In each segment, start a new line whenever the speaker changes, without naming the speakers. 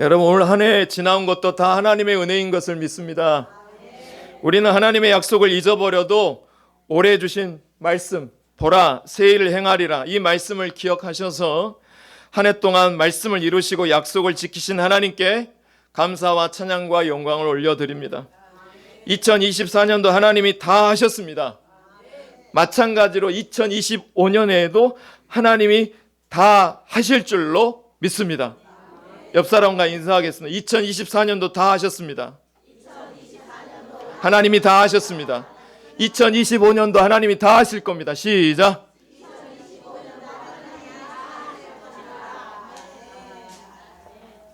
여러분, 오늘 한 해 지나온 것도 다 하나님의 은혜인 것을 믿습니다. 우리는 하나님의 약속을 잊어버려도 올해 주신 말씀, 보라 새 일을 행하리라, 이 말씀을 기억하셔서 한 해 동안 말씀을 이루시고 약속을 지키신 하나님께 감사와 찬양과 영광을 올려드립니다. 2024년도 하나님이 다 하셨습니다. 마찬가지로 2025년에도 하나님이 다 하실 줄로 믿습니다. 옆 사람과 인사하겠습니다. 2024년도 다 하셨습니다. 하나님이 다 하셨습니다. 2025년도 하나님이 다 하실 겁니다. 시작.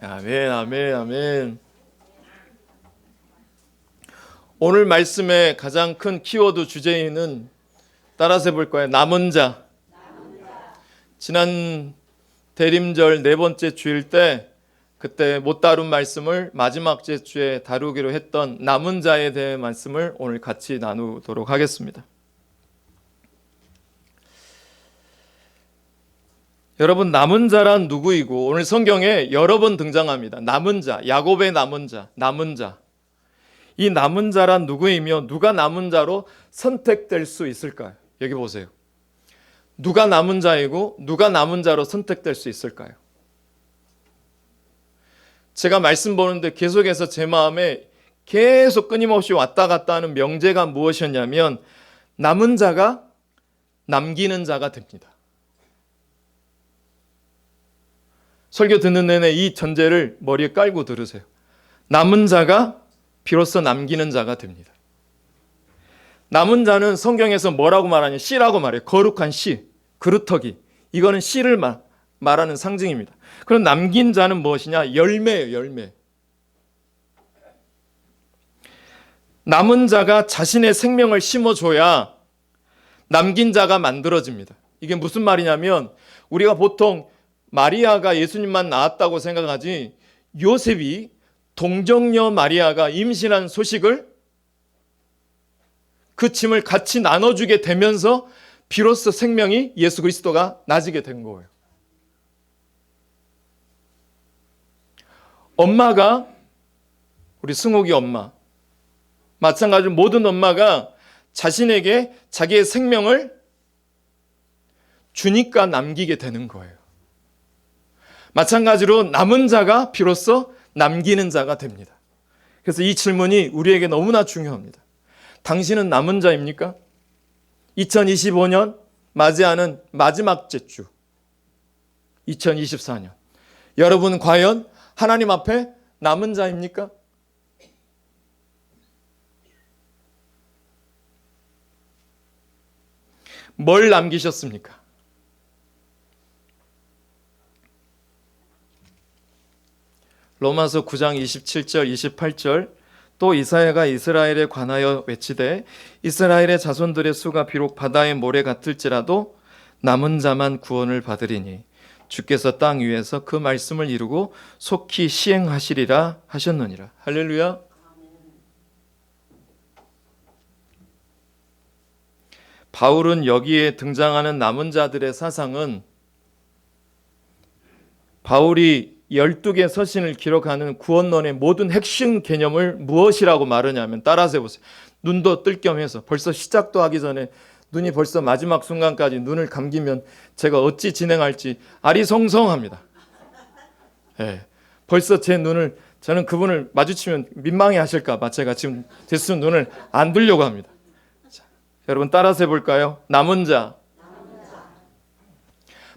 아멘, 아멘, 아멘. 오늘 말씀의 가장 큰 키워드 주제는 따라서 해볼 거예요. 남은 자. 지난 대림절 네 번째 주일 때 그때 못 다룬 말씀을 마지막 주에 다루기로 했던 남은 자에 대해 말씀을 오늘 같이 나누도록 하겠습니다. 여러분, 남은 자란 누구이고 오늘 성경에 여러 번 등장합니다. 남은 자, 야곱의 남은 자, 남은 자. 이 남은 자란 누구이며 누가 남은 자로 선택될 수 있을까요? 여기 보세요. 누가 남은 자이고 누가 남은 자로 선택될 수 있을까요? 제가 말씀 보는데 계속해서 제 마음에 계속 끊임없이 왔다 갔다 하는 명제가 무엇이었냐면 남은 자가 남기는 자가 됩니다. 설교 듣는 내내 이 전제를 머리에 깔고 들으세요. 남은 자가 비로소 남기는 자가 됩니다. 남은 자는 성경에서 뭐라고 말하냐? 씨라고 말해요. 거룩한 씨, 그루터기. 이거는 씨를 말하는 상징입니다. 그럼 남긴 자는 무엇이냐? 열매예요, 열매. 남은 자가 자신의 생명을 심어줘야 남긴 자가 만들어집니다. 이게 무슨 말이냐면 우리가 보통 마리아가 예수님만 낳았다고 생각하지 요셉이 동정녀 마리아가 임신한 소식을 그 짐을 같이 나눠주게 되면서 비로소 생명이 예수 그리스도가 나지게 된 거예요. 엄마가 우리 승옥이 엄마 마찬가지로 모든 엄마가 자신에게 자기의 생명을 주니까 남기게 되는 거예요. 마찬가지로 남은 자가 비로소 남기는 자가 됩니다. 그래서 이 질문이 우리에게 너무나 중요합니다. 당신은 남은 자입니까? 2025년 맞이하는 마지막 주 2024년 여러분 과연 하나님 앞에 남은 자입니까? 뭘 남기셨습니까? 로마서 9장 27절 28절 또 이사야가 이스라엘에 관하여 외치되 이스라엘의 자손들의 수가 비록 바다의 모래 같을지라도 남은 자만 구원을 받으리니 주께서 땅 위에서 그 말씀을 이루고 속히 시행하시리라 하셨느니라. 할렐루야. 바울은 여기에 등장하는 남은 자들의 사상은 바울이 12개 서신을 기록하는 구원론의 모든 핵심 개념을 무엇이라고 말하냐면 따라서 해보세요. 눈도 뜰 겸 해서 벌써 시작도 하기 전에 눈이 벌써 마지막 순간까지 눈을 감기면 제가 어찌 진행할지 아리송송합니다. 네, 벌써 제 눈을 저는 그분을 마주치면 민망해 하실까 봐 제가 지금 대수는 눈을 안 들려고 합니다. 자, 여러분 따라서 해볼까요? 남은 자.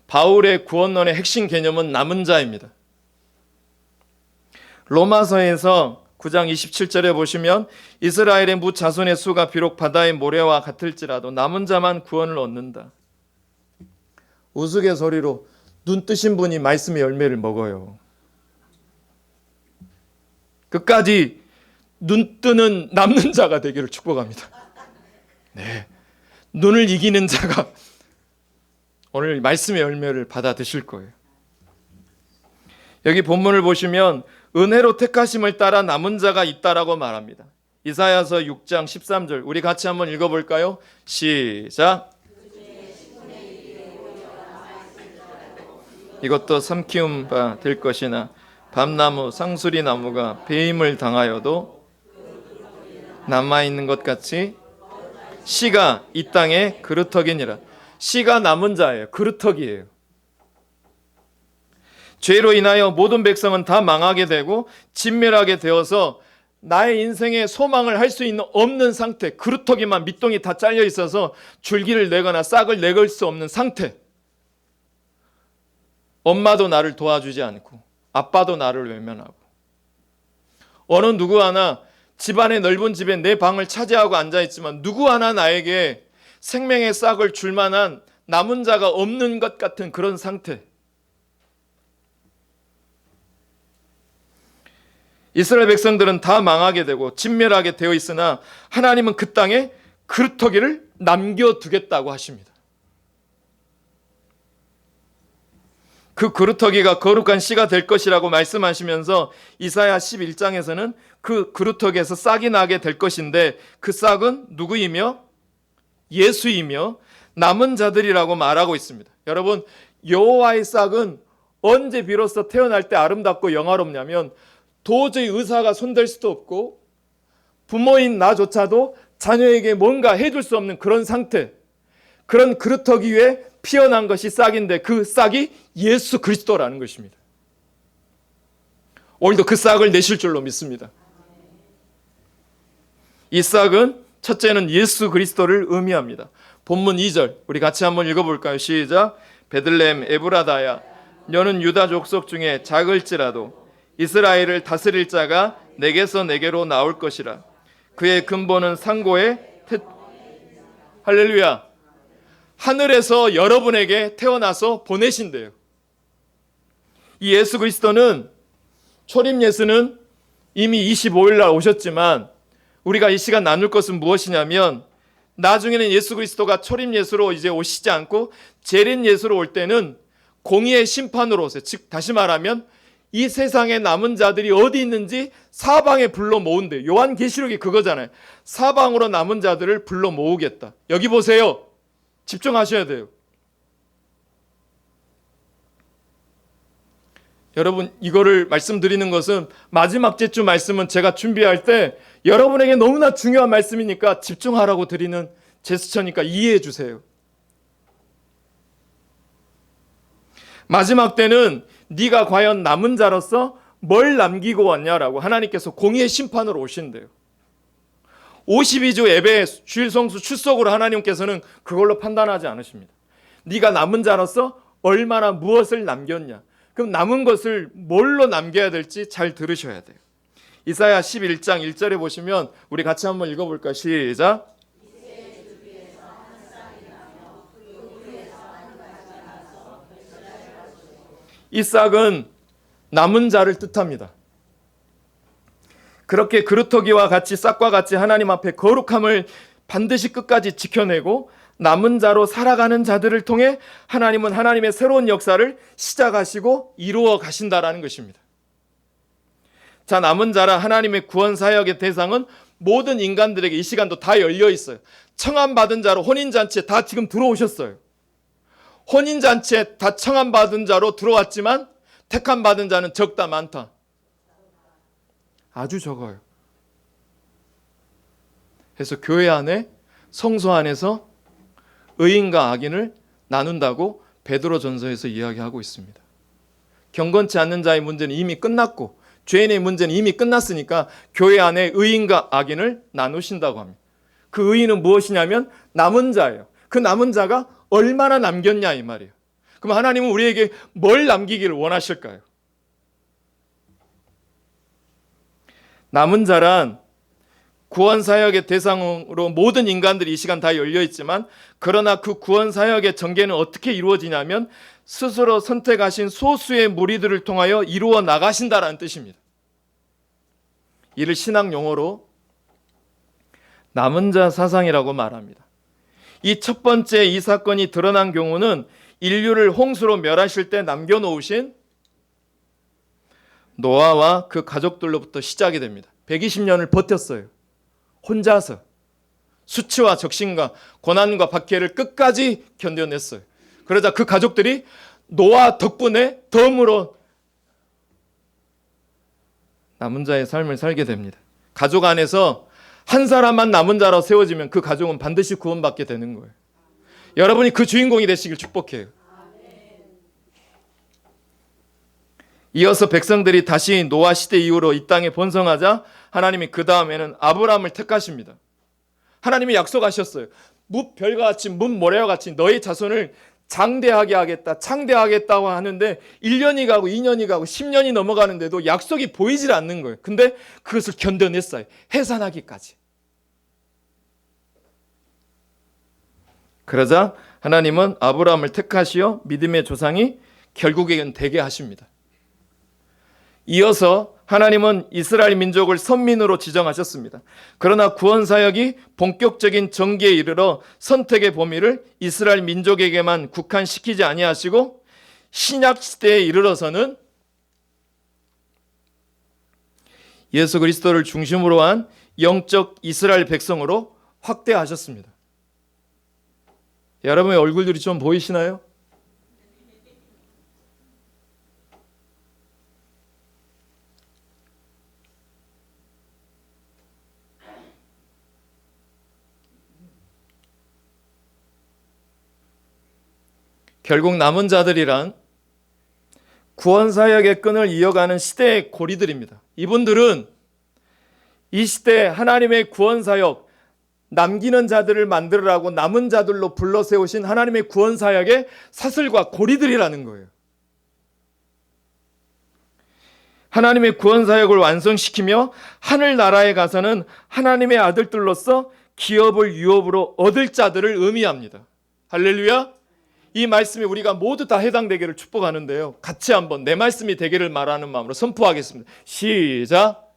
바울의 구원론의 핵심 개념은 남은 자입니다. 로마서에서 9장 27절에 보시면 이스라엘의 무 자손의 수가 비록 바다의 모래와 같을지라도 남은 자만 구원을 얻는다. 우스갯소리로 눈 뜨신 분이 말씀의 열매를 먹어요. 끝까지 눈 뜨는 남는 자가 되기를 축복합니다. 네, 눈을 이기는 자가 오늘 말씀의 열매를 받아 드실 거예요. 여기 본문을 보시면 은혜로 택하심을 따라 남은 자가 있다라고 말합니다. 이사야서 6장 13절 우리 같이 한번 읽어볼까요? 시작. 이것도 삼키움 바 될 것이나 밤나무 상수리 나무가 배임을 당하여도 남아있는 것 같이 씨가 이 땅에 그루터기니라. 씨가 남은 자예요. 그루터기예요. 죄로 인하여 모든 백성은 다 망하게 되고 진멸하게 되어서 나의 인생에 소망을 할 수 있는 없는 상태, 그루터기만 밑동이 다 잘려 있어서 줄기를 내거나 싹을 내걸 수 없는 상태. 엄마도 나를 도와주지 않고 아빠도 나를 외면하고 어느 누구 하나 집안의 넓은 집에 내 방을 차지하고 앉아있지만 누구 하나 나에게 생명의 싹을 줄 만한 남은 자가 없는 것 같은 그런 상태. 이스라엘 백성들은 다 망하게 되고 진멸하게 되어 있으나 하나님은 그 땅에 그루터기를 남겨두겠다고 하십니다. 그 그루터기가 거룩한 씨가 될 것이라고 말씀하시면서 이사야 11장에서는 그 그루터기에서 싹이 나게 될 것인데 그 싹은 누구이며 예수이며 남은 자들이라고 말하고 있습니다. 여러분, 여호와의 싹은 언제 비로소 태어날 때 아름답고 영화롭냐면 도저히 의사가 손댈 수도 없고 부모인 나조차도 자녀에게 뭔가 해줄 수 없는 그런 상태, 그런 그루터기 위에 피어난 것이 싹인데 그 싹이 예수 그리스도라는 것입니다. 오늘도 그 싹을 내실 줄로 믿습니다. 이 싹은 첫째는 예수 그리스도를 의미합니다. 본문 2절 우리 같이 한번 읽어볼까요? 시작. 베들레헴 에브라다야 너는 유다 족속 중에 작을지라도 이스라엘을 다스릴 자가 내게서 내게로 나올 것이라. 그의 근본은 상고의 할렐루야. 하늘에서 여러분에게 태어나서 보내신대요. 이 예수 그리스도는 초림 예수는 이미 25일 날 오셨지만 우리가 이 시간 나눌 것은 무엇이냐면 나중에는 예수 그리스도가 초림 예수로 이제 오시지 않고 재림 예수로 올 때는 공의의 심판으로 오세요. 즉 다시 말하면 이 세상에 남은 자들이 어디 있는지 사방에 불러 모은대요. 요한계시록이 그거잖아요. 사방으로 남은 자들을 불러 모으겠다. 여기 보세요. 집중하셔야 돼요. 여러분, 이거를 말씀드리는 것은 마지막 제주 말씀은 제가 준비할 때 여러분에게 너무나 중요한 말씀이니까 집중하라고 드리는 제스처니까 이해해 주세요. 마지막 때는 네가 과연 남은 자로서 뭘 남기고 왔냐라고 하나님께서 공의의 심판으로 오신대요. 52주 예배 주일 성수 출석으로 하나님께서는 그걸로 판단하지 않으십니다. 네가 남은 자로서 얼마나 무엇을 남겼냐. 그럼 남은 것을 뭘로 남겨야 될지 잘 들으셔야 돼요. 이사야 11장 1절에 보시면 우리 같이 한번 읽어볼까요? 시작. 이 싹은 남은 자를 뜻합니다. 그렇게 그루터기와 같이 싹과 같이 하나님 앞에 거룩함을 반드시 끝까지 지켜내고 남은 자로 살아가는 자들을 통해 하나님은 하나님의 새로운 역사를 시작하시고 이루어 가신다라는 것입니다. 자, 남은 자라 하나님의 구원 사역의 대상은 모든 인간들에게 이 시간도 다 열려 있어요. 청함받은 자로 혼인잔치에 다 지금 들어오셨어요. 혼인잔치에 다 청함받은 자로 들어왔지만 택함받은 자는 적다 많다. 아주 적어요. 그래서 교회 안에 성소 안에서 의인과 악인을 나눈다고 베드로전서에서 이야기하고 있습니다. 경건치 않는 자의 문제는 이미 끝났고 죄인의 문제는 이미 끝났으니까 교회 안에 의인과 악인을 나누신다고 합니다. 그 의인은 무엇이냐면 남은 자예요. 그 남은 자가 얼마나 남겼냐 이 말이에요. 그럼 하나님은 우리에게 뭘 남기기를 원하실까요? 남은 자란 구원사역의 대상으로 모든 인간들이 이 시간 다 열려있지만 그러나 그 구원사역의 전개는 어떻게 이루어지냐면 스스로 선택하신 소수의 무리들을 통하여 이루어 나가신다라는 뜻입니다. 이를 신학 용어로 남은 자 사상이라고 말합니다. 이 첫 번째 이 사건이 드러난 경우는 인류를 홍수로 멸하실 때 남겨놓으신 노아와 그 가족들로부터 시작이 됩니다. 120년을 버텼어요. 혼자서 수치와 적신과 고난과 박해를 끝까지 견뎌냈어요. 그러자 그 가족들이 노아 덕분에 덤으로 남은 자의 삶을 살게 됩니다. 가족 안에서 한 사람만 남은 자로 세워지면 그 가족은 반드시 구원받게 되는 거예요. 여러분이 그 주인공이 되시길 축복해요. 이어서 백성들이 다시 노아 시대 이후로 이 땅에 번성하자 하나님이 그 다음에는 아브라함을 택하십니다. 하나님이 약속하셨어요. 무별과 같이 문모래와 같이 너의 자손을 장대하게 하겠다, 창대하겠다고 하는데 1년이 가고 2년이 가고 10년이 넘어가는데도 약속이 보이질 않는 거예요. 근데 그것을 견뎌냈어요. 해산하기까지. 그러자 하나님은 아브라함을 택하시어 믿음의 조상이 결국에는 되게 하십니다. 이어서 하나님은 이스라엘 민족을 선민으로 지정하셨습니다. 그러나 구원 사역이 본격적인 전개에 이르러 선택의 범위를 이스라엘 민족에게만 국한시키지 아니하시고 신약 시대에 이르러서는 예수 그리스도를 중심으로 한 영적 이스라엘 백성으로 확대하셨습니다. 여러분의 얼굴들이 좀 보이시나요? 결국 남은 자들이란 구원사역의 끈을 이어가는 시대의 고리들입니다. 이분들은 이 시대에 하나님의 구원사역, 남기는 자들을 만들으라고 남은 자들로 불러 세우신 하나님의 구원사역의 사슬과 고리들이라는 거예요. 하나님의 구원사역을 완성시키며 하늘나라에 가서는 하나님의 아들들로서 기업을 유업으로 얻을 자들을 의미합니다. 할렐루야! 이 말씀에 우리가 모두 다 해당되기를 축복하는데요. 같이 한번 내 말씀이 되기를 말하는 마음으로 선포하겠습니다. 시작!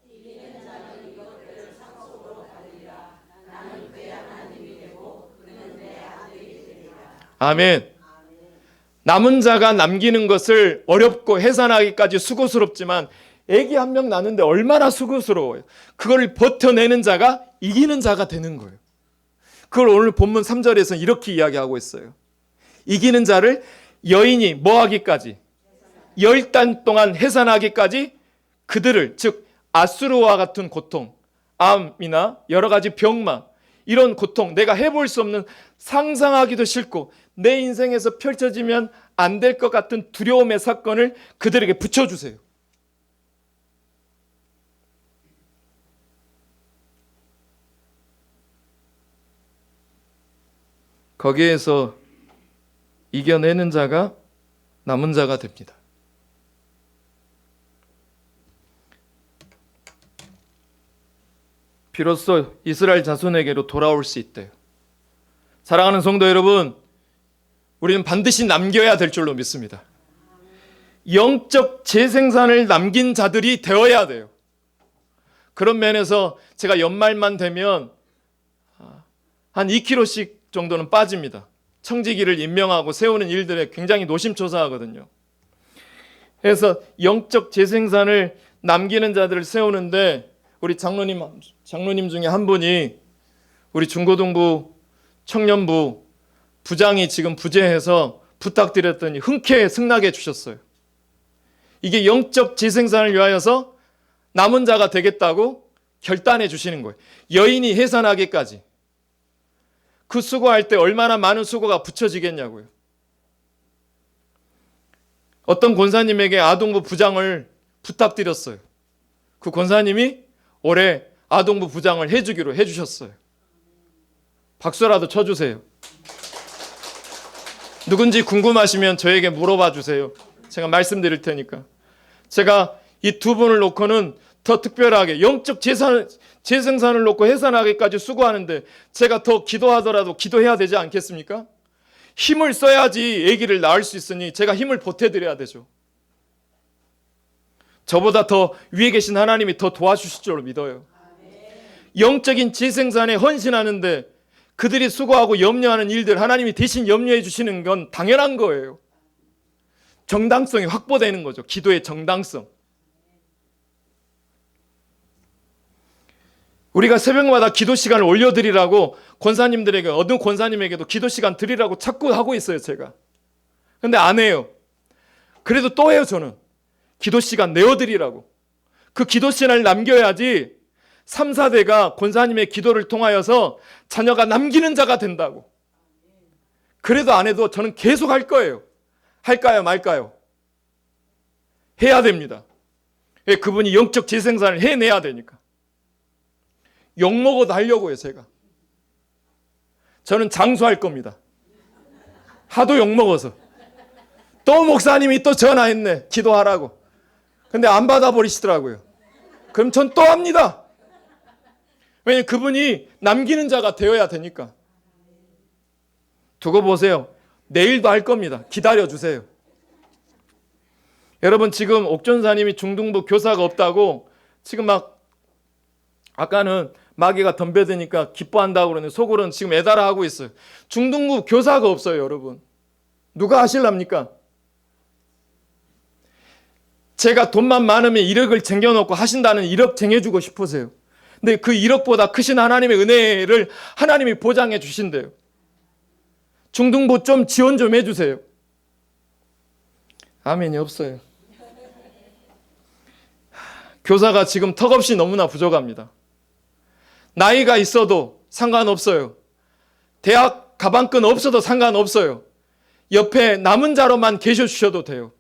아멘. 남은 자가 남기는 것을 어렵고 해산하기까지 수고스럽지만 애기 한 명 낳는데 얼마나 수고스러워요. 그걸 버텨내는 자가 이기는 자가 되는 거예요. 그걸 오늘 본문 3절에서 이렇게 이야기하고 있어요. 이기는 자를 여인이 뭐하기까지 10달 동안 해산하기까지 그들을, 즉 아수르와 같은 고통, 암이나 여러 가지 병마, 이런 고통, 내가 해볼 수 없는, 상상하기도 싫고 내 인생에서 펼쳐지면 안 될 것 같은 두려움의 사건을 그들에게 붙여주세요. 거기에서 이겨내는 자가 남은 자가 됩니다. 비로소 이스라엘 자손에게로 돌아올 수 있대요. 사랑하는 성도 여러분, 우리는 반드시 남겨야 될 줄로 믿습니다. 영적 재생산을 남긴 자들이 되어야 돼요. 그런 면에서 제가 연말만 되면 한 2kg씩 정도는 빠집니다. 청지기를 임명하고 세우는 일들에 굉장히 노심초사하거든요. 그래서 영적 재생산을 남기는 자들을 세우는데 우리 장로님 중에 한 분이 우리 중고등부 청년부 부장이 지금 부재해서 부탁드렸더니 흔쾌히 승낙해 주셨어요. 이게 영적 재생산을 위하여서 남은 자가 되겠다고 결단해 주시는 거예요. 여인이 해산하기까지. 그 수고할 때 얼마나 많은 수고가 붙여지겠냐고요. 어떤 권사님에게 아동부 부장을 부탁드렸어요. 그 권사님이 올해 아동부 부장을 해주기로 해주셨어요. 박수라도 쳐주세요. 누군지 궁금하시면 저에게 물어봐 주세요. 제가 말씀드릴 테니까. 제가 이 두 분을 놓고는 더 특별하게 영적 재생산을 놓고 해산하기까지 수고하는데 제가 더 기도하더라도 기도해야 되지 않겠습니까? 힘을 써야지 아기를 낳을 수 있으니 제가 힘을 보태드려야 되죠. 저보다 더 위에 계신 하나님이 더 도와주실 줄 믿어요. 영적인 재생산에 헌신하는데 그들이 수고하고 염려하는 일들 하나님이 대신 염려해 주시는 건 당연한 거예요. 정당성이 확보되는 거죠. 기도의 정당성. 우리가 새벽마다 기도 시간을 올려드리라고 권사님들에게, 어느 권사님에게도 기도 시간 드리라고 자꾸 하고 있어요, 제가. 근데 안 해요. 그래도 또 해요, 저는. 기도 시간 내어드리라고. 그 기도 신앙을 남겨야지 3, 4대가 권사님의 기도를 통하여서 자녀가 남기는 자가 된다고. 그래도 안 해도 저는 계속 할 거예요. 할까요 말까요? 해야 됩니다. 그분이 영적 재생산을 해내야 되니까. 욕먹어도 하려고요. 제가. 저는 장수할 겁니다. 하도 욕먹어서. 또 목사님이 또 전화했네. 기도하라고. 근데 안 받아버리시더라고요. 그럼 전 또 합니다. 왜냐면 그분이 남기는 자가 되어야 되니까. 두고 보세요. 내일도 할 겁니다. 기다려주세요. 여러분, 지금 옥전사님이 중등부 교사가 없다고 지금 막 아까는 마귀가 덤벼드니까 기뻐한다고 그러는데 속으로는 지금 애달아 하고 있어요. 중등부 교사가 없어요. 여러분, 누가 하실랍니까? 제가 돈만 많으면 1억을 쟁여놓고 하신다는 1억 쟁여주고 싶으세요. 근데 그 1억보다 크신 하나님의 은혜를 하나님이 보장해 주신대요. 중등부 좀 지원 좀 해주세요. 아멘이 없어요. 교사가 지금 턱없이 너무나 부족합니다. 나이가 있어도 상관없어요. 대학 가방끈 없어도 상관없어요. 옆에 남은 자로만 계셔주셔도 돼요.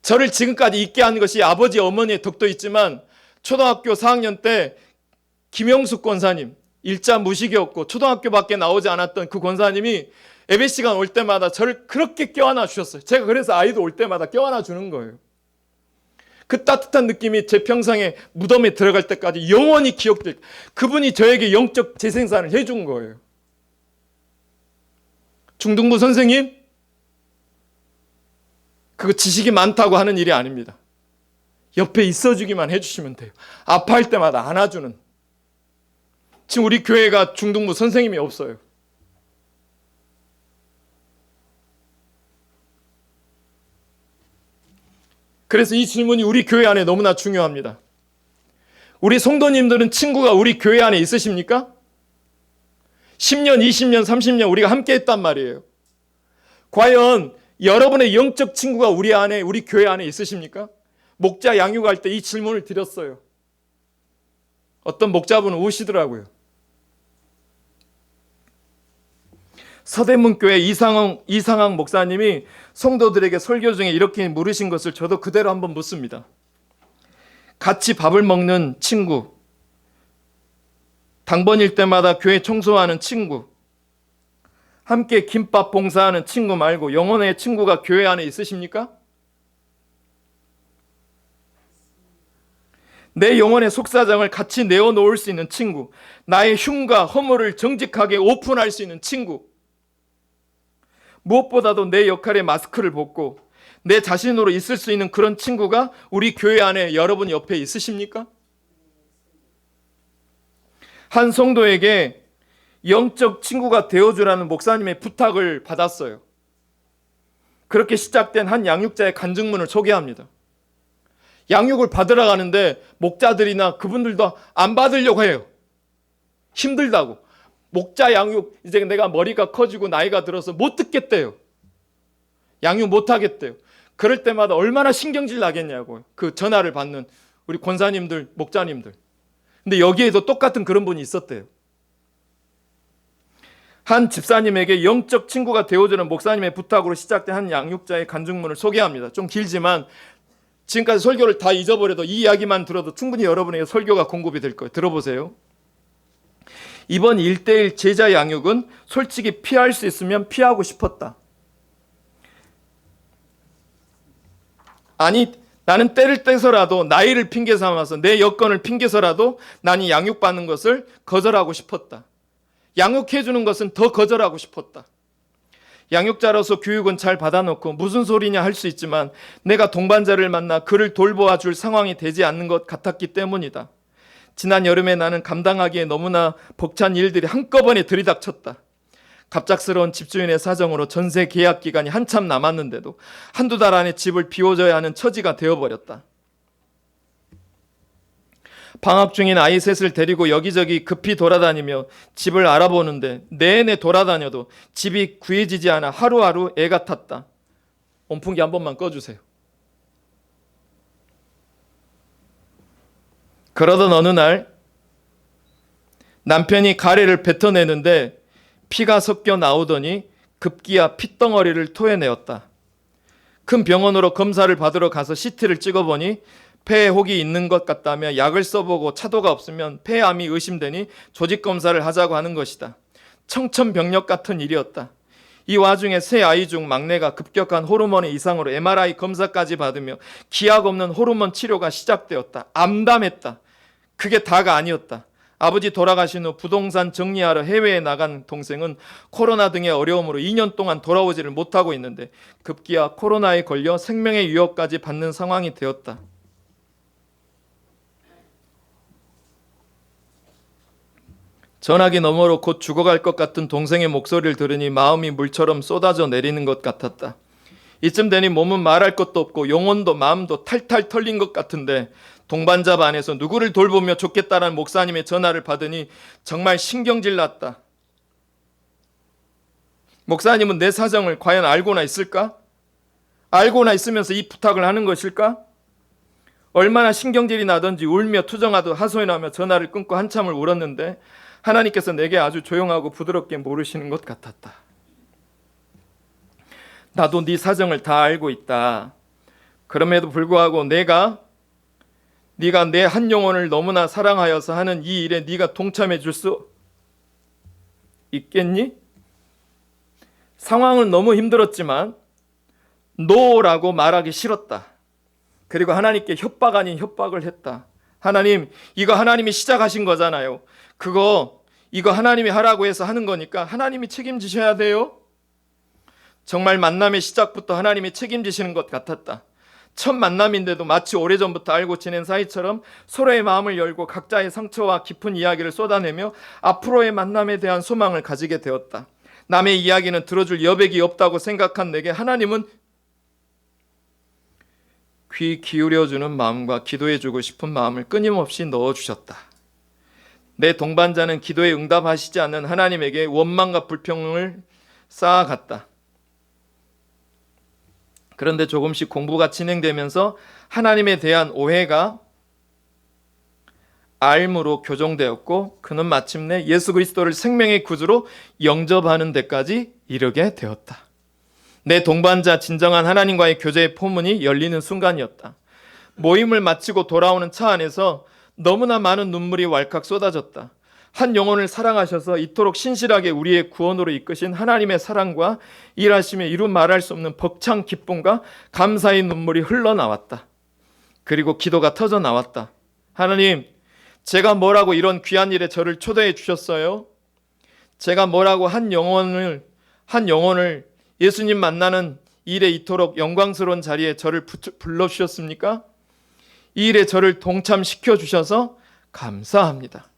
저를 지금까지 있게 한 것이 아버지 어머니의 덕도 있지만 초등학교 4학년 때 김영숙 권사님, 일자 무식이었고 초등학교밖에 나오지 않았던 그 권사님이 예배 시간 올 때마다 저를 그렇게 껴안아 주셨어요. 제가 그래서 아이도 올 때마다 껴안아 주는 거예요. 그 따뜻한 느낌이 제 평생에 무덤에 들어갈 때까지 영원히 기억될, 그분이 저에게 영적 재생산을 해준 거예요. 중등부 선생님, 그거 지식이 많다고 하는 일이 아닙니다. 옆에 있어주기만 해주시면 돼요. 아파할 때마다 안아주는. 지금 우리 교회가 중등부 선생님이 없어요. 그래서 이 질문이 우리 교회 안에 너무나 중요합니다. 우리 성도님들은 친구가 우리 교회 안에 있으십니까? 10년, 20년, 30년 우리가 함께 했단 말이에요. 과연 여러분의 영적 친구가 우리 안에, 우리 교회 안에 있으십니까? 목자 양육할 때 이 질문을 드렸어요. 어떤 목자분은 우시더라고요. 서대문교회 이상황 목사님이 성도들에게 설교 중에 이렇게 물으신 것을 저도 그대로 한번 묻습니다. 같이 밥을 먹는 친구, 당번일 때마다 교회 청소하는 친구, 함께 김밥 봉사하는 친구 말고 영혼의 친구가 교회 안에 있으십니까? 내 영혼의 속사정을 같이 내어놓을 수 있는 친구, 나의 흉과 허물을 정직하게 오픈할 수 있는 친구, 무엇보다도 내 역할의 마스크를 벗고 내 자신으로 있을 수 있는 그런 친구가 우리 교회 안에 여러분 옆에 있으십니까? 한 성도에게 영적 친구가 되어주라는 목사님의 부탁을 받았어요. 그렇게 시작된 한 양육자의 간증문을 소개합니다. 양육을 받으러 가는데 목자들이나 그분들도 안 받으려고 해요. 힘들다고. 목자 양육, 이제 내가 머리가 커지고 나이가 들어서 못 듣겠대요. 양육 못 하겠대요. 그럴 때마다 얼마나 신경질 나겠냐고요. 그 전화를 받는 우리 권사님들, 목자님들. 근데 여기에도 똑같은 그런 분이 있었대요. 한 집사님에게 영적 친구가 되어주는 목사님의 부탁으로 시작된 한 양육자의 간증문을 소개합니다. 좀 길지만 지금까지 설교를 다 잊어버려도 이 이야기만 들어도 충분히 여러분에게 설교가 공급이 될 거예요. 들어보세요. 이번 1:1 제자 양육은 솔직히 피할 수 있으면 피하고 싶었다. 아니, 나는 때를 떼서라도 나이를 핑계 삼아서 내 여건을 핑계서라도 나는 양육받는 것을 거절하고 싶었다. 양육해주는 것은 더 거절하고 싶었다. 양육자로서 교육은 잘 받아놓고 무슨 소리냐 할 수 있지만 내가 동반자를 만나 그를 돌보아 줄 상황이 되지 않는 것 같았기 때문이다. 지난 여름에 나는 감당하기에 너무나 벅찬 일들이 한꺼번에 들이닥쳤다. 갑작스러운 집주인의 사정으로 전세 계약 기간이 한참 남았는데도 한두 달 안에 집을 비워줘야 하는 처지가 되어버렸다. 방학 중인 아이 셋을 데리고 여기저기 급히 돌아다니며 집을 알아보는데 내내 돌아다녀도 집이 구해지지 않아 하루하루 애가 탔다. 온풍기 한 번만 꺼주세요. 그러던 어느 날 남편이 가래를 뱉어내는데 피가 섞여 나오더니 급기야 핏덩어리를 토해내었다. 큰 병원으로 검사를 받으러 가서 CT를 찍어보니 폐에 혹이 있는 것 같다며 약을 써보고 차도가 없으면 폐암이 의심되니 조직 검사를 하자고 하는 것이다. 청천벽력 같은 일이었다. 이 와중에 세 아이 중 막내가 급격한 호르몬의 이상으로 MRI 검사까지 받으며 기약 없는 호르몬 치료가 시작되었다. 암담했다. 그게 다가 아니었다. 아버지 돌아가신 후 부동산 정리하러 해외에 나간 동생은 코로나 등의 어려움으로 2년 동안 돌아오지를 못하고 있는데 급기야 코로나에 걸려 생명의 위협까지 받는 상황이 되었다. 전화기 너머로 곧 죽어갈 것 같은 동생의 목소리를 들으니 마음이 물처럼 쏟아져 내리는 것 같았다. 이쯤 되니 몸은 말할 것도 없고 영혼도 마음도 탈탈 털린 것 같은데 동반자 반에서 누구를 돌보며 좋겠다라는 목사님의 전화를 받으니 정말 신경질 났다. 목사님은 내 사정을 과연 알고나 있을까? 알고나 있으면서 이 부탁을 하는 것일까? 얼마나 신경질이 나던지 울며 투정하듯 하소연하며 전화를 끊고 한참을 울었는데 하나님께서 내게 아주 조용하고 부드럽게 물으시는 것 같았다. 나도 네 사정을 다 알고 있다. 그럼에도 불구하고 네가 내 한 영혼을 너무나 사랑하여서 하는 이 일에 네가 동참해 줄 수 있겠니? 상황은 너무 힘들었지만 노라고 말하기 싫었다. 그리고 하나님께 협박 아닌 협박을 했다. 하나님, 이거 하나님이 시작하신 거잖아요. 이거 하나님이 하라고 해서 하는 거니까 하나님이 책임지셔야 돼요. 정말 만남의 시작부터 하나님이 책임지시는 것 같았다. 첫 만남인데도 마치 오래전부터 알고 지낸 사이처럼 서로의 마음을 열고 각자의 상처와 깊은 이야기를 쏟아내며 앞으로의 만남에 대한 소망을 가지게 되었다. 남의 이야기는 들어줄 여백이 없다고 생각한 내게 하나님은 귀 기울여주는 마음과 기도해주고 싶은 마음을 끊임없이 넣어주셨다. 내 동반자는 기도에 응답하시지 않는 하나님에게 원망과 불평을 쌓아갔다. 그런데 조금씩 공부가 진행되면서 하나님에 대한 오해가 알므로 교정되었고 그는 마침내 예수 그리스도를 생명의 구주로 영접하는 데까지 이르게 되었다. 내 동반자 진정한 하나님과의 교제의 포문이 열리는 순간이었다. 모임을 마치고 돌아오는 차 안에서 너무나 많은 눈물이 왈칵 쏟아졌다. 한 영혼을 사랑하셔서 이토록 신실하게 우리의 구원으로 이끄신 하나님의 사랑과 일하심에 이루 말할 수 없는 벅찬 기쁨과 감사의 눈물이 흘러나왔다. 그리고 기도가 터져 나왔다. 하나님, 제가 뭐라고 이런 귀한 일에 저를 초대해 주셨어요? 제가 뭐라고 한 영혼을 예수님 만나는 일에 이토록 영광스러운 자리에 저를 불러주셨습니까? 이 일에 저를 동참시켜 주셔서 감사합니다.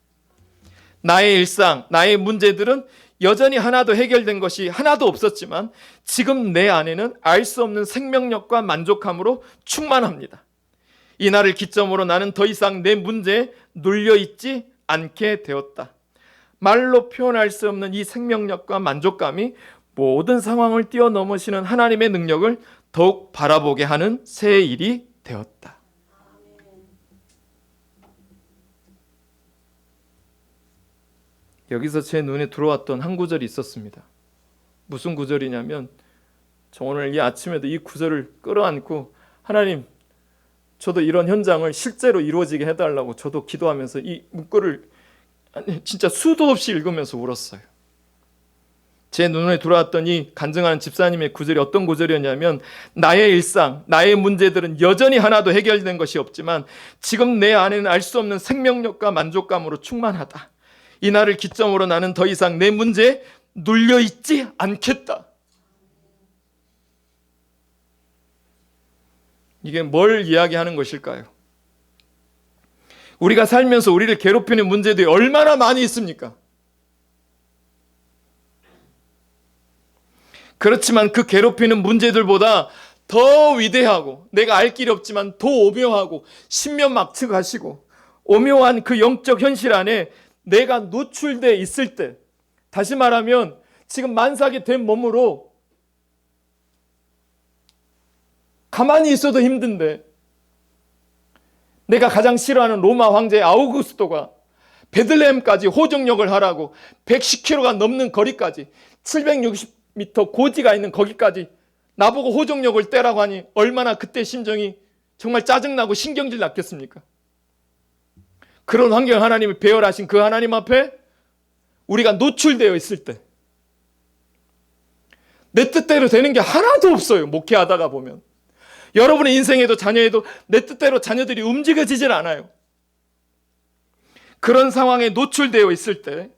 나의 일상, 나의 문제들은 여전히 하나도 해결된 것이 하나도 없었지만 지금 내 안에는 알 수 없는 생명력과 만족함으로 충만합니다. 이날을 기점으로 나는 더 이상 내 문제에 눌려있지 않게 되었다. 말로 표현할 수 없는 이 생명력과 만족감이 모든 상황을 뛰어넘으시는 하나님의 능력을 더욱 바라보게 하는 새 일이 되었다. 여기서 제 눈에 들어왔던 한 구절이 있었습니다. 무슨 구절이냐면 저 오늘 이 아침에도 이 구절을 끌어안고 하나님, 저도 이런 현장을 실제로 이루어지게 해달라고 저도 기도하면서 이 문구를 진짜 수도 없이 읽으면서 울었어요. 제 눈에 들어왔던 이 간증하는 집사님의 구절이 어떤 구절이었냐면 나의 일상, 나의 문제들은 여전히 하나도 해결된 것이 없지만 지금 내 안에는 알 수 없는 생명력과 만족감으로 충만하다. 이날을 기점으로 나는 더 이상 내 문제에 눌려있지 않겠다. 이게 뭘 이야기하는 것일까요? 우리가 살면서 우리를 괴롭히는 문제들이 얼마나 많이 있습니까? 그렇지만 그 괴롭히는 문제들보다 더 위대하고 내가 알 길이 없지만 더 오묘하고 신면막측하시고 오묘한 그 영적 현실 안에 내가 노출되어 있을 때, 다시 말하면 지금 만삭이 된 몸으로 가만히 있어도 힘든데 내가 가장 싫어하는 로마 황제 아우구스토가 베들레헴까지 호정력을 하라고 110km가 넘는 거리까지 760m 고지가 있는 거기까지 나보고 호정력을 떼라고 하니 얼마나 그때 심정이 정말 짜증나고 신경질 났겠습니까? 그런 환경 하나님이 배열하신 그 하나님 앞에 우리가 노출되어 있을 때 내 뜻대로 되는 게 하나도 없어요. 목회하다가 보면 여러분의 인생에도 자녀에도 내 뜻대로 자녀들이 움직여지질 않아요. 그런 상황에 노출되어 있을 때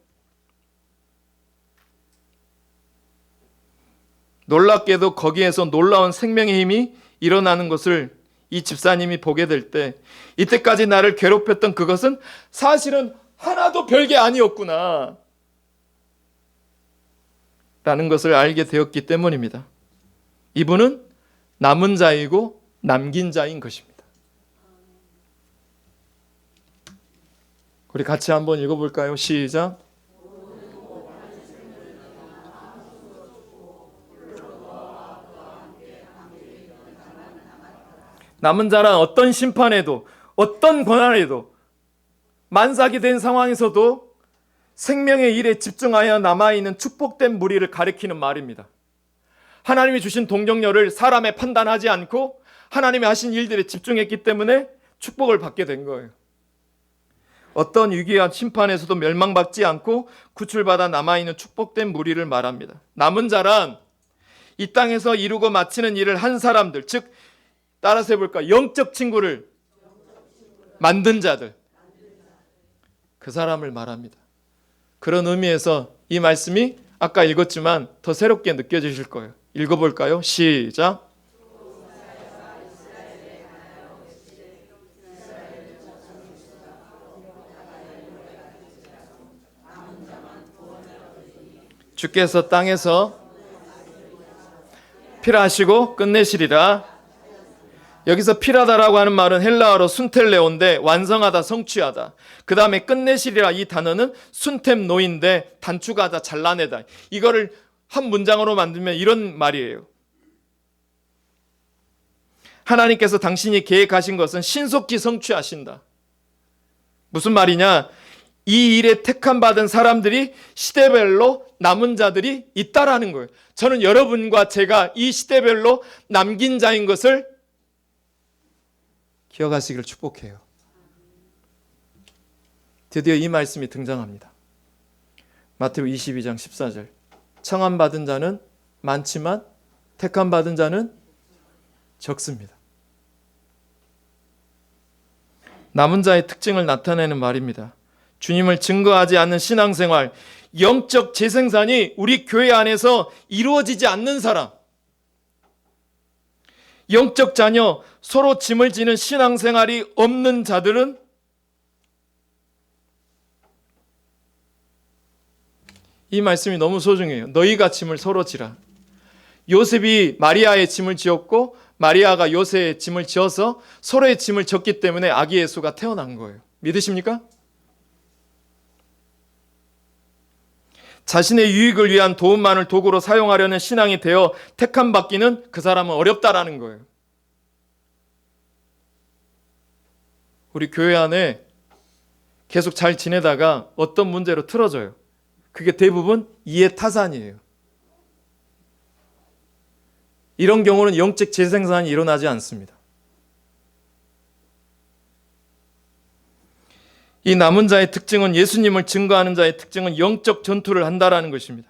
놀랍게도 거기에서 놀라운 생명의 힘이 일어나는 것을 이 집사님이 보게 될 때 이때까지 나를 괴롭혔던 그것은 사실은 하나도 별게 아니었구나 라는 것을 알게 되었기 때문입니다. 이분은 남은 자이고 남긴 자인 것입니다. 우리 같이 한번 읽어볼까요? 시작. 남은 자란 어떤 심판에도 어떤 고난에도 만삭이 된 상황에서도 생명의 일에 집중하여 남아있는 축복된 무리를 가리키는 말입니다. 하나님이 주신 동정녀를 사람의 판단하지 않고 하나님이 하신 일들에 집중했기 때문에 축복을 받게 된 거예요. 어떤 위기와 심판에서도 멸망받지 않고 구출받아 남아있는 축복된 무리를 말합니다. 남은 자란 이 땅에서 이루고 마치는 일을 한 사람들, 즉 따라서 해볼까? 영적 친구를 만든 자들, 그 사람을 말합니다. 그런 의미에서 이 말씀이 아까 읽었지만 더 새롭게 느껴지실 거예요. 읽어볼까요? 시작. 주께서 땅에서 필하시고 끝내시리라. 여기서 필하다라고 하는 말은 헬라어로 순텔레오인데 완성하다, 성취하다. 그 다음에 끝내시리라 이 단어는 순템노인데 단축하다, 잘라내다. 이거를 한 문장으로 만들면 이런 말이에요. 하나님께서 당신이 계획하신 것은 신속히 성취하신다. 무슨 말이냐? 이 일에 택함받은 사람들이 시대별로 남은 자들이 있다라는 거예요. 저는 여러분과 제가 이 시대별로 남긴 자인 것을 기억하시기를 축복해요. 드디어 이 말씀이 등장합니다. 마태복음 22장 14절. 청함받은 자는 많지만 택함받은 자는 적습니다. 남은 자의 특징을 나타내는 말입니다. 주님을 증거하지 않는 신앙생활, 영적 재생산이 우리 교회 안에서 이루어지지 않는 사람, 영적 자녀, 서로 짐을 지는 신앙생활이 없는 자들은 이 말씀이 너무 소중해요. 너희가 짐을 서로 지라. 요셉이 마리아의 짐을 지었고 마리아가 요셉의 짐을 지어서 서로의 짐을 졌기 때문에 아기 예수가 태어난 거예요. 믿으십니까? 자신의 유익을 위한 도움만을 도구로 사용하려는 신앙이 되어 택함 받기는 그 사람은 어렵다라는 거예요. 우리 교회 안에 계속 잘 지내다가 어떤 문제로 틀어져요. 그게 대부분 이해타산이에요. 이런 경우는 영적 재생산이 일어나지 않습니다. 이 남은 자의 특징은, 예수님을 증거하는 자의 특징은 영적 전투를 한다라는 것입니다.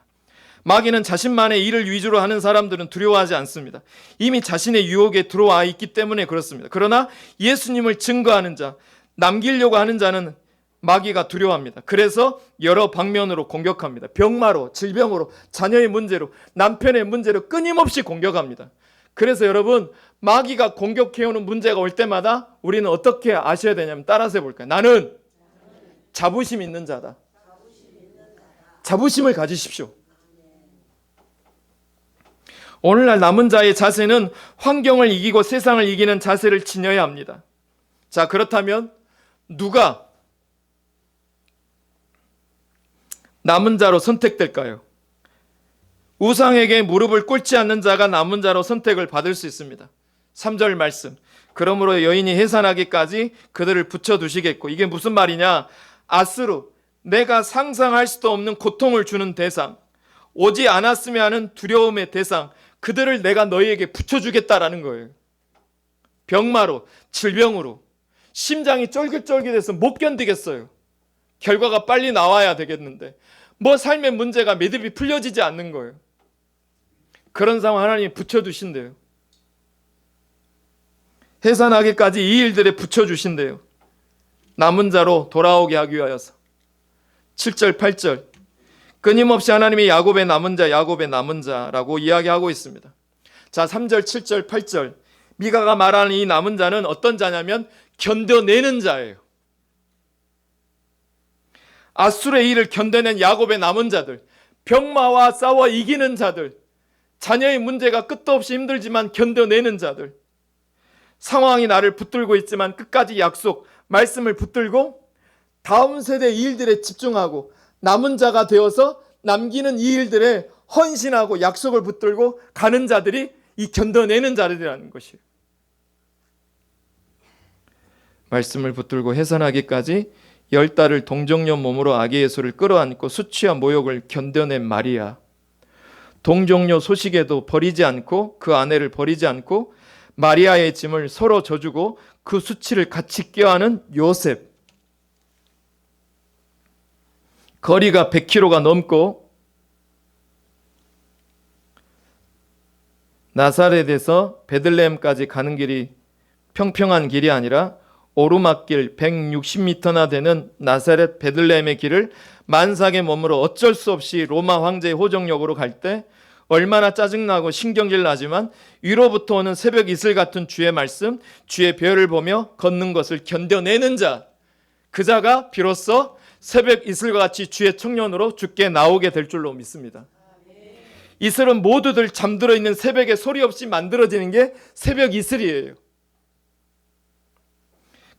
마귀는 자신만의 일을 위주로 하는 사람들은 두려워하지 않습니다. 이미 자신의 유혹에 들어와 있기 때문에 그렇습니다. 그러나 예수님을 증거하는 자, 남기려고 하는 자는 마귀가 두려워합니다. 그래서 여러 방면으로 공격합니다. 병마로, 질병으로, 자녀의 문제로, 남편의 문제로 끊임없이 공격합니다. 그래서 여러분, 마귀가 공격해오는 문제가 올 때마다 우리는 어떻게 아셔야 되냐면 따라서 해볼까요? 나는 자부심 있는 자다. 자부심을 가지십시오. 오늘날 남은 자의 자세는 환경을 이기고 세상을 이기는 자세를 지녀야 합니다. 자, 그렇다면 누가 남은 자로 선택될까요? 우상에게 무릎을 꿇지 않는 자가 남은 자로 선택을 받을 수 있습니다. 3절 말씀. 그러므로 여인이 해산하기까지 그들을 붙여두시겠고, 이게 무슨 말이냐? 아스루, 내가 상상할 수도 없는 고통을 주는 대상, 오지 않았으면 하는 두려움의 대상, 그들을 내가 너희에게 붙여주겠다라는 거예요. 병마로, 질병으로 심장이 쫄깃쫄깃해서 못 견디겠어요. 결과가 빨리 나와야 되겠는데 뭐 삶의 문제가 매듭이 풀려지지 않는 거예요. 그런 상황 하나님이 붙여두신대요. 해산하기까지 이 일들에 붙여주신대요. 남은 자로 돌아오게 하기 위하여서. 7절 8절 끊임없이 하나님이 야곱의 남은 자, 야곱의 남은 자라고 이야기하고 있습니다. 자, 3절 7절 8절 미가가 말하는 이 남은 자는 어떤 자냐면 견뎌내는 자예요. 아수르의 일을 견뎌낸 야곱의 남은 자들, 병마와 싸워 이기는 자들, 자녀의 문제가 끝도 없이 힘들지만 견뎌내는 자들, 상황이 나를 붙들고 있지만 끝까지 약속, 말씀을 붙들고 다음 세대 일들에 집중하고 남은 자가 되어서 남기는 이 일들에 헌신하고 약속을 붙들고 가는 자들이 이 견뎌내는 자들이라는 것이에요. 말씀을 붙들고 해산하기까지 10달을 동정녀 몸으로 아기 예수를 끌어안고 수치와 모욕을 견뎌낸 마리아. 동정녀 소식에도 버리지 않고 그 아내를 버리지 않고 마리아의 짐을 서로 져주고 그 수치를 같이 껴안은 요셉. 거리가 100km가 넘고 나사렛에서 베들레헴까지 가는 길이 평평한 길이 아니라 오르막길 160m나 되는 나사렛 베들레헴의 길을 만삭의 몸으로 어쩔 수 없이 로마 황제의 호정역으로 갈 때 얼마나 짜증나고 신경질 나지만 위로부터 오는 새벽 이슬 같은 주의 말씀, 주의 별을 보며 걷는 것을 견뎌내는 자, 그 자가 비로소 새벽 이슬과 같이 주의 청년으로 주께 나오게 될 줄로 믿습니다. 이슬은 모두들 잠들어 있는 새벽에 소리 없이 만들어지는 게 새벽 이슬이에요.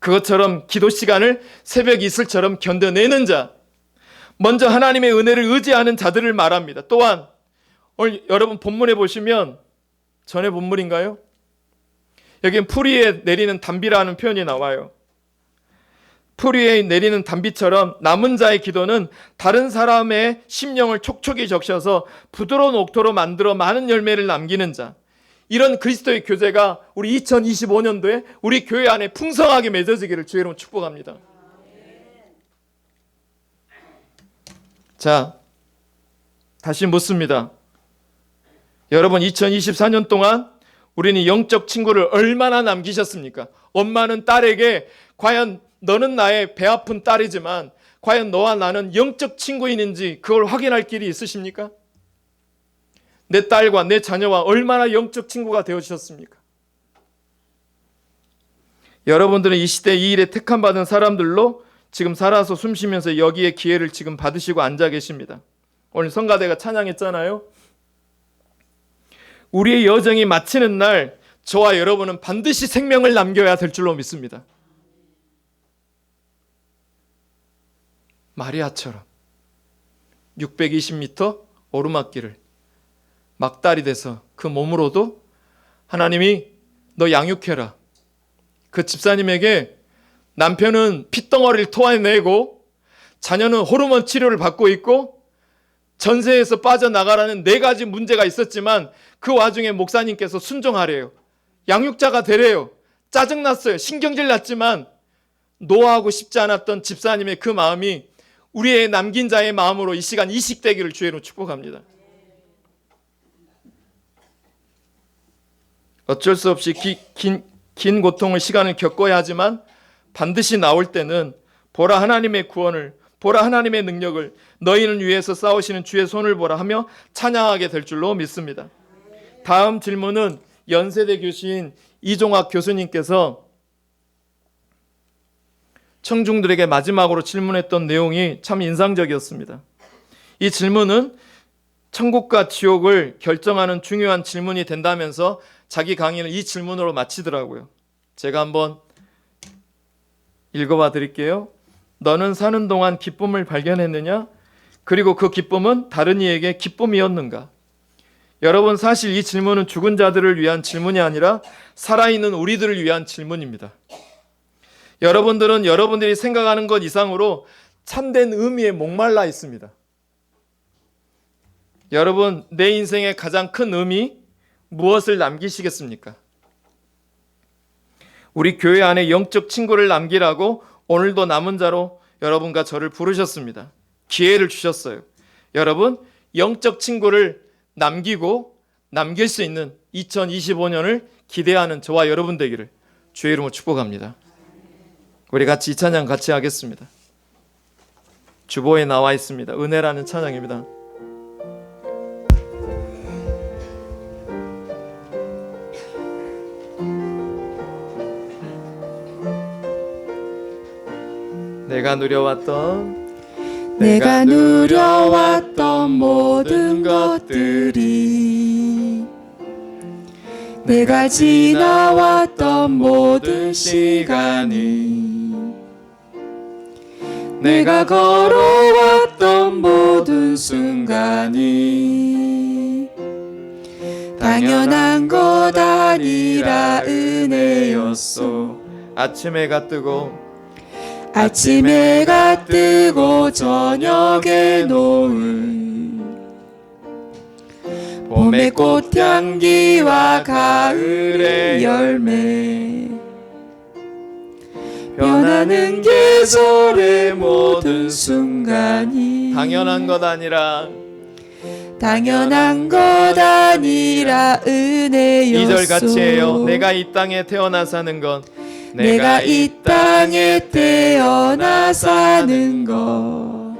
그것처럼 기도 시간을 새벽 이슬처럼 견뎌내는 자, 먼저 하나님의 은혜를 의지하는 자들을 말합니다. 또한 오늘 여러분 본문에 보시면, 전에 본문인가요? 여기는 풀 위에 내리는 단비라는 표현이 나와요. 풀 위에 내리는 단비처럼 남은 자의 기도는 다른 사람의 심령을 촉촉이 적셔서 부드러운 옥토로 만들어 많은 열매를 남기는 자, 이런 그리스도의 교제가 우리 2025년도에 우리 교회 안에 풍성하게 맺어지기를 주의 이름으로 축복합니다. 자, 다시 묻습니다. 여러분, 2024년 동안 우리는 영적 친구를 얼마나 남기셨습니까? 엄마는 딸에게 과연 너는 나의 배 아픈 딸이지만 과연 너와 나는 영적 친구인지 그걸 확인할 길이 있으십니까? 내 딸과 내 자녀와 얼마나 영적 친구가 되어주셨습니까? 여러분들은 이 시대 이 일에 택함받은 사람들로 지금 살아서 숨쉬면서 여기에 기회를 지금 받으시고 앉아 계십니다. 오늘 성가대가 찬양했잖아요. 우리의 여정이 마치는 날 저와 여러분은 반드시 생명을 남겨야 될 줄로 믿습니다. 마리아처럼 620m 오르막길을 막달이 돼서 그 몸으로도 하나님이 너 양육해라. 그 집사님에게 남편은 핏덩어리를 토해내고 자녀는 호르몬 치료를 받고 있고 전세에서 빠져나가라는 4가지 문제가 있었지만 그 와중에 목사님께서 순종하래요. 양육자가 되래요. 짜증났어요. 신경질 났지만 노하고 싶지 않았던 집사님의 그 마음이 우리의 남긴 자의 마음으로 이 시간 이식되기를 주의로 축복합니다. 어쩔 수 없이 긴 고통을 시간을 겪어야 하지만 반드시 나올 때는 보라 하나님의 구원을, 보라 하나님의 능력을, 너희는 위에서 싸우시는 주의 손을 보라 하며 찬양하게 될 줄로 믿습니다. 다음 질문은 연세대 교수인 이종학 교수님께서 청중들에게 마지막으로 질문했던 내용이 참 인상적이었습니다. 이 질문은 천국과 지옥을 결정하는 중요한 질문이 된다면서 자기 강의를 이 질문으로 마치더라고요. 제가 한번 읽어봐 드릴게요. 너는 사는 동안 기쁨을 발견했느냐? 그리고 그 기쁨은 다른 이에게 기쁨이었는가? 여러분, 사실 이 질문은 죽은 자들을 위한 질문이 아니라 살아있는 우리들을 위한 질문입니다. 여러분들은 여러분들이 생각하는 것 이상으로 참된 의미에 목말라 있습니다. 여러분, 내 인생의 가장 큰 의미, 무엇을 남기시겠습니까? 우리 교회 안에 영적 친구를 남기라고 오늘도 남은 자로 여러분과 저를 부르셨습니다. 기회를 주셨어요. 여러분, 영적 친구를 남기고 남길 수 있는 2025년을 기대하는 저와 여러분 되기를 주의 이름으로 축복합니다. 우리 같이 이 찬양 같이 하겠습니다. 주보에 나와 있습니다. 은혜라는 찬양입니다. 내가 누려왔던 모든 것들이, 내가 지나왔던 모든 시간이, 내가 걸어왔던 모든 순간이 당연한 것 아니라 은혜였소. 아침 해가 뜨고 저녁에 노을, 봄의 꽃향기와 가을의 열매, 변하는 계절의 모든 순간이 당연한 것 아니라 은혜였소. 2절 같이 해요. 내가 이 땅에 태어나 사는 것, 내가 이 땅에 태어나 사는 것,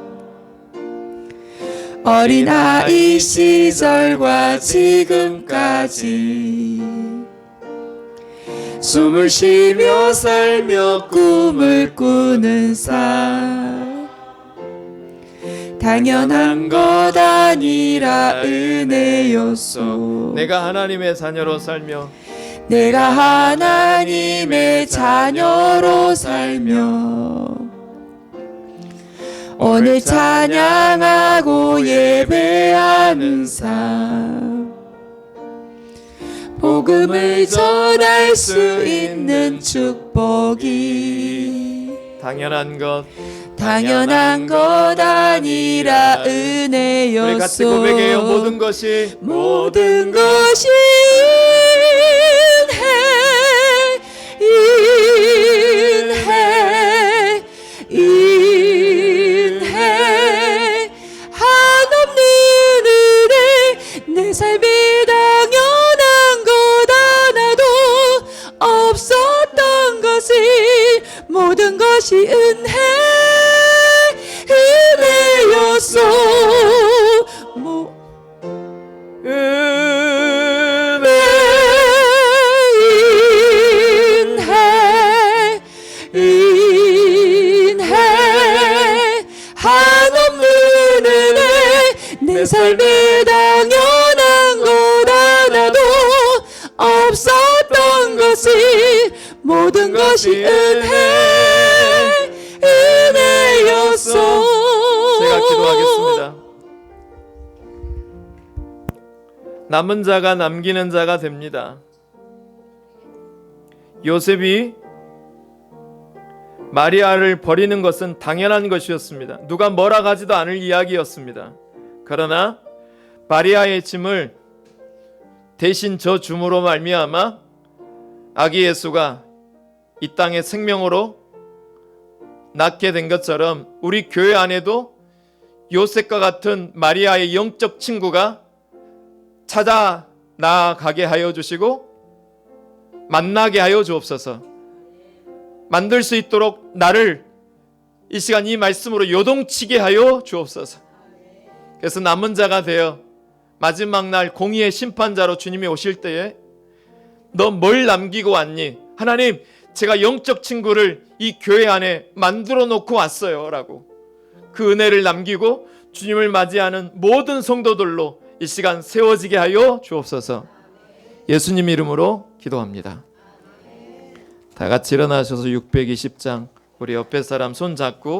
어린아이 시절과 지금까지 숨을 쉬며 살며 꿈을 꾸는 삶, 당연한 것 아니라 은혜였소. 내가 하나님의 자녀로 살며 오늘 찬양하고 예배하는 삶, 복음을 전할 수 있는 축복이 당연한 것 아니라 은혜였소. 우리 같이 고백해요. 모든 것이 인해 한없는 은혜, 내 삶에 당연한 것 하나도 없었던 것을, 모든 것이 은혜였소. 내 삶에 당연한 것 하나도 없었던 것을, 모든 것이 은혜였소. 제가 기도하겠습니다. 남은 자가 남기는 자가 됩니다. 요셉이 마리아를 버리는 것은 당연한 것이었습니다. 누가 뭐라 하지도 않을 이야기였습니다. 그러나 마리아의 짐을 대신 저 줌으로 말미암아 아기 예수가 이 땅에 생명으로 낳게 된 것처럼 우리 교회 안에도 요셉과 같은 마리아의 영적 친구가 찾아 나아가게 하여 주시고 만나게 하여 주옵소서. 만들 수 있도록 나를 이 시간 이 말씀으로 요동치게 하여 주옵소서. 그래서 남은 자가 되어 마지막 날 공의의 심판자로 주님이 오실 때에 너 뭘 남기고 왔니? 하나님, 제가 영적 친구를 이 교회 안에 만들어 놓고 왔어요 라고 그 은혜를 남기고 주님을 맞이하는 모든 성도들로 이 시간 세워지게 하여 주옵소서. 예수님 이름으로 기도합니다. 다 같이 일어나셔서 620장 우리 옆에 사람 손 잡고